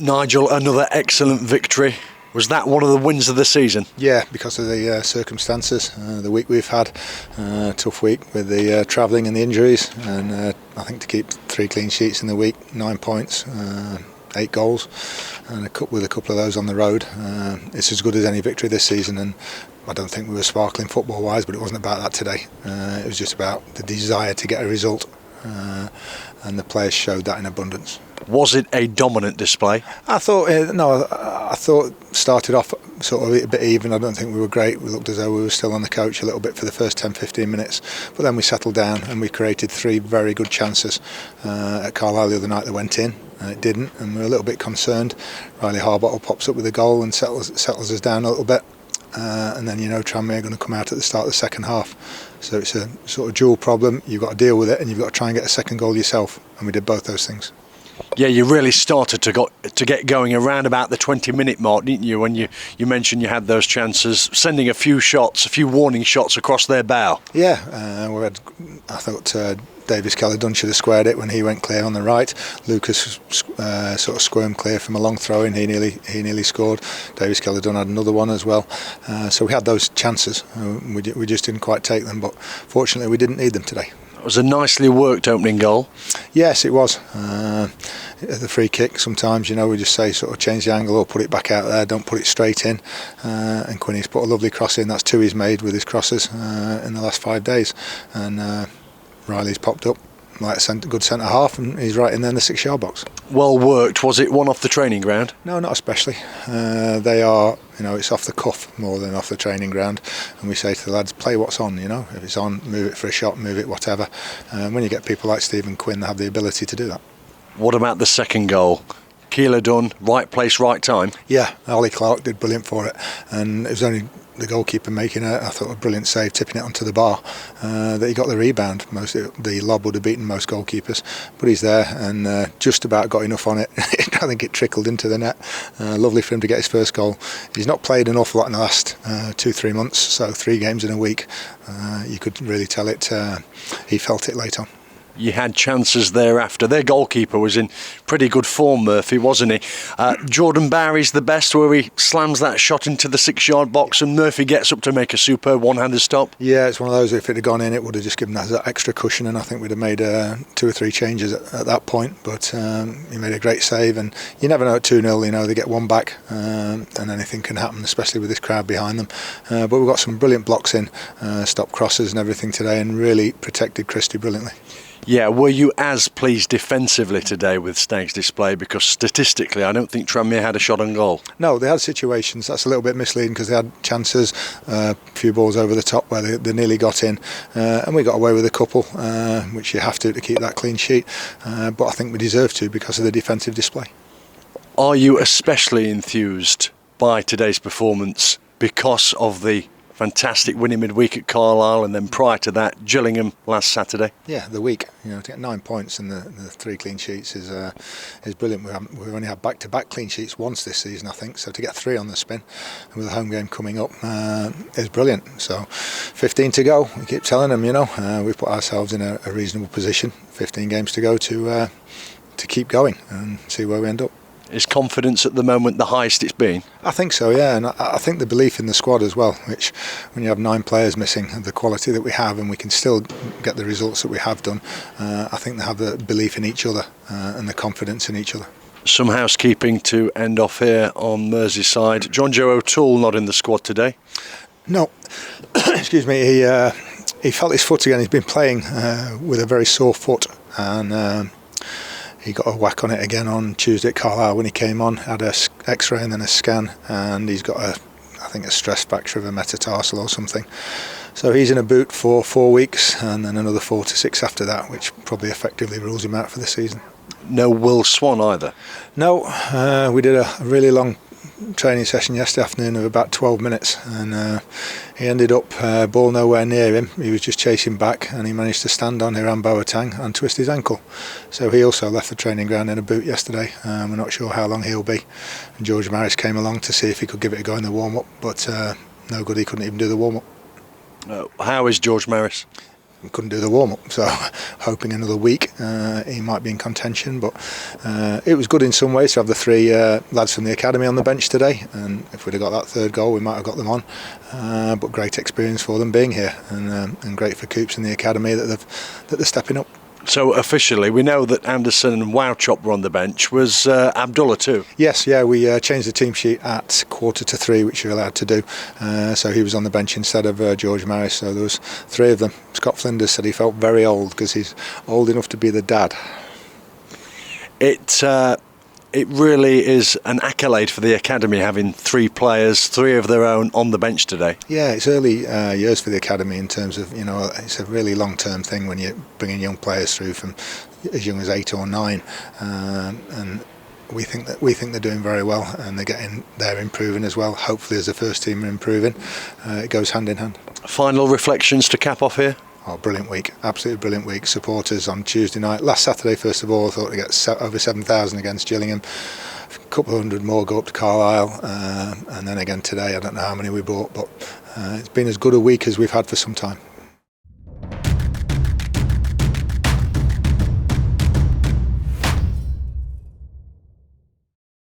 Nigel, another excellent victory. Was that one of the wins of the season? Yeah, because of the circumstances, the week we've had, tough week with the travelling and the injuries, and I think to keep 3 clean sheets in the week, 9 points, 8 goals, and with a couple of those on the road, it's as good as any victory this season. And I don't think we were sparkling football-wise, but it wasn't about that today. It was just about the desire to get a result, and the players showed that in abundance. Was it a dominant display? I thought I thought started off sort of a bit even. I don't think we were great. We looked as though we were still on the coach a little bit for the first 10-15 minutes, but then we settled down and we created 3 very good chances at Carlisle the other night that went in. It didn't, and we were a little bit concerned. Riley Harbottle pops up with a goal and settles us down a little bit, and then Tranmere are going to come out at the start of the second half. So it's a sort of dual problem. You've got to deal with it, and you've got to try and get a second goal yourself, and we did both those things. Yeah, you really started to get going around about the 20-minute mark, didn't you? When you mentioned you had those chances, sending a few warning shots across their bow. Yeah, I thought Davis Kelly-Dunn should have squared it when he went clear on the right. Lucas sort of squirmed clear from a long throw in. He nearly scored. Davis Kelly-Dunn had another one as well. So we had those chances. We just didn't quite take them, but fortunately we didn't need them today. It was a nicely worked opening goal. Yes, it was. The free kick, sometimes, we just say sort of change the angle or put it back out there, don't put it straight in. And Quinny's put a lovely cross in. That's 2 he's made with his crosses in the last 5 days. And Riley's popped up like a good centre half, and he's right in there in the 6-yard box. Well worked. Was it one off the training ground? No, not especially. They are, it's off the cuff more than off the training ground, and we say to the lads, play what's on. If it's on, move it for a shot, move it, whatever. When you get people like Stephen Quinn, they have the ability to do that. What about the second goal? Keeler done, right place, right time. Yeah, Ollie Clark did brilliant for it, and it was only the goalkeeper making I thought a brilliant save, tipping it onto the bar, that he got the rebound. The lob would have beaten most goalkeepers, but he's there and just about got enough on it. I think it trickled into the net. Lovely for him to get his first goal. He's not played an awful lot in the last 2-3 months, so 3 games in a week. You could really tell it. He felt it late on. You had chances thereafter. Their goalkeeper was in pretty good form, Murphy, wasn't he? Jordan Barry's the best, where he slams that shot into the 6-yard box and Murphy gets up to make a superb one-handed stop. Yeah, it's one of those, if it had gone in, it would have just given us that extra cushion, and I think we'd have made 2 or 3 changes at that point. But he made a great save, and you never know at 2-0, they get one back, and anything can happen, especially with this crowd behind them. But we've got some brilliant blocks in, stop crosses and everything today, and really protected Christie brilliantly. Yeah, were you as pleased defensively today with Stag's display? Because statistically, I don't think Tranmere had a shot on goal. No, they had situations. That's a little bit misleading because they had chances, a few balls over the top where they nearly got in, and we got away with a couple, which you have to keep that clean sheet. But I think we deserve to because of the defensive display. Are you especially enthused by today's performance because of the fantastic winning midweek at Carlisle, and then prior to that, Gillingham last Saturday? Yeah, the week. To get 9 points and the 3 clean sheets is brilliant. We've only had back-to-back clean sheets once this season, I think. So to get 3 on the spin, and with the home game coming up, is brilliant. So 15 to go. We keep telling them, we've put ourselves in a reasonable position. 15 games to go to keep going and see where we end up. Is confidence at the moment the highest it's been? I think so, yeah, and I think the belief in the squad as well, which when you have 9 players missing, the quality that we have, and we can still get the results that we have done, I think they have the belief in each other and the confidence in each other. Some housekeeping to end off here on Merseyside. John Joe O'Toole not in the squad today? No, excuse me, he felt his foot again. He's been playing with a very sore foot, and he got a whack on it again on Tuesday at Carlisle when he came on, had a x-ray and then a scan, and he's got I think a stress fracture of a metatarsal or something. So he's in a boot for 4 weeks and then another 4 to 6 after that, which probably effectively rules him out for the season. No Will Swan either? No, we did a really long training session yesterday afternoon of about 12 minutes, and he ended up ball nowhere near him. He was just chasing back, and he managed to stand on Hiram Boateng and twist his ankle. So he also left the training ground in a boot yesterday. We're not sure how long he'll be. And George Maris came along to see if he could give it a go in the warm-up, but no good, he couldn't even do the warm-up. How is George Maris? couldn't do the warm-up, so hoping another week he might be in contention. But it was good in some ways to have the three lads from the academy on the bench today, and if we'd have got that third goal we might have got them on. But great experience for them being here, and great for Coops and the academy that they're stepping up. So officially, we know that Anderson and Wowchop were on the bench. Was Abdullah too? Yes, yeah, we changed the team sheet at 2:45, which you're allowed to do. So he was on the bench instead of George Maris. So there was three of them. Scott Flinders said he felt very old because he's old enough to be the dad. It really is an accolade for the academy having three players, three of their own, on the bench today. Yeah, it's early years for the academy in terms of, it's a really long-term thing when you're bringing young players through from as young as 8 or 9, and we think they're doing very well, and they're improving as well. Hopefully, as the first team are improving, it goes hand in hand. Final reflections to cap off here. Oh, brilliant week, absolutely brilliant week. Supporters on Tuesday night, last Saturday first of all, I thought we'd get over 7,000 against Gillingham, a couple of hundred more go up to Carlisle, and then again today I don't know how many we bought, but it's been as good a week as we've had for some time.